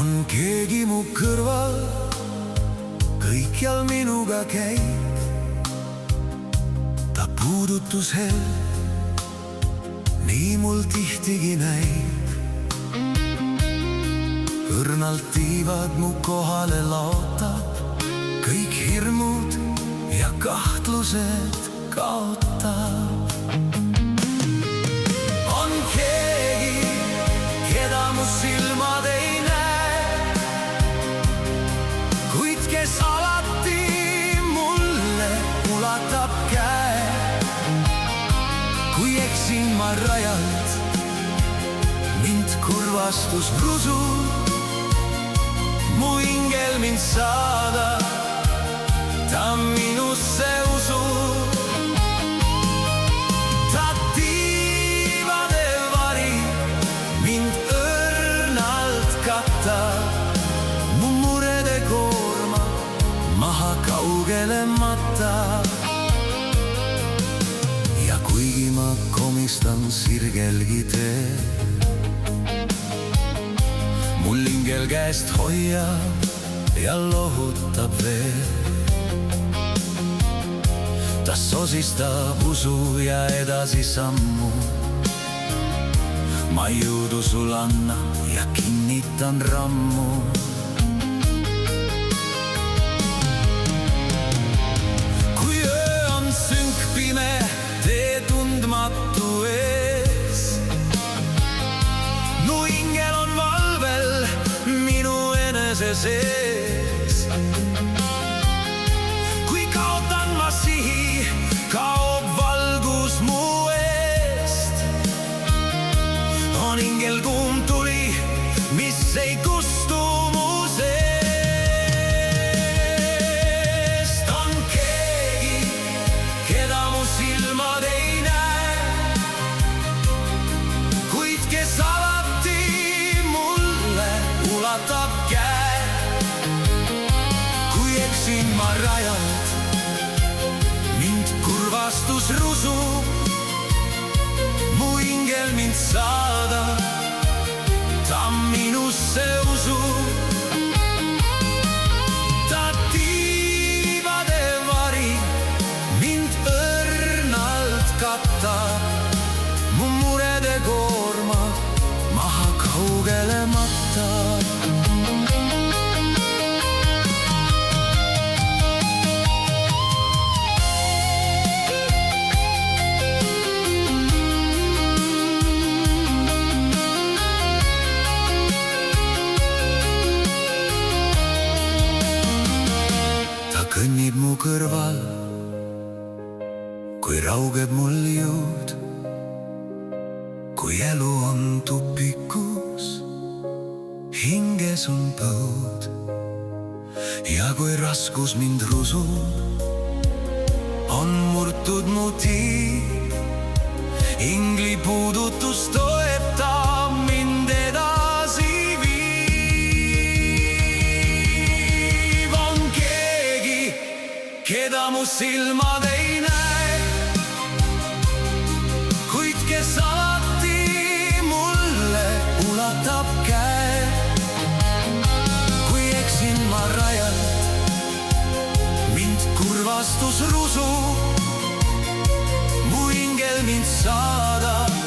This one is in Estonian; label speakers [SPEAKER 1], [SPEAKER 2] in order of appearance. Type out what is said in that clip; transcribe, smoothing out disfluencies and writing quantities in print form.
[SPEAKER 1] on keegi mu kõrval, kõikjal minuga käib. Ta puudutusel nii mul tihtigi näib. Õrnalt tiivad mu kohale laotab, kõik hirmud ja kahtlused kaotab. On keegi, keda mu silmad ei näe, kuid kes alati mulle ulatab käe. Kui eksin ma rajalt, mind kurvastus rusub, mu ingel mind saadab, ta minusse usub. Ta tiivade vari mind õrnalt katab, mu murede koorma maha kaugele matab. Ja kuigi ma komistan sirgelgi tee, mul ingel käest hoiab ja lohutab veel. Ta sosistab usu ja edasi sammu, ma jõudu sul annan ja kinnitan rammu. Kui öö on sünk pime, tee tundmatu ees, mu ingel on valvel minu enese sees. Kui kaotan ma sihi, kaob valgus mu eest. On ingel kuum tuli, mis ei kustu mu seest. On keegi, keda mu silmad ei näe, kuid kes alati mulle ulatab käe. Kui eksin ma rajalt, mind kurvastus rusub, mu ingel mind saadab, ta minusse usub. Ta tiivade vari mind õrnalt katab, mu murede koorma maha kaugele matab. Kõnnib mu kõrval, kui raugeb mul jõud, kui elu on tupikus, hinges on põud. Ja kui raskus mind rusub, on murtud mu tiib, ingli puudutus toetab mind edasi. Keda mu silmad ei näe, kuid kes alati mulle ulatab käe. Kui eksin ma rajalt, mind kurvastus rusub, mu ingel mind saadab,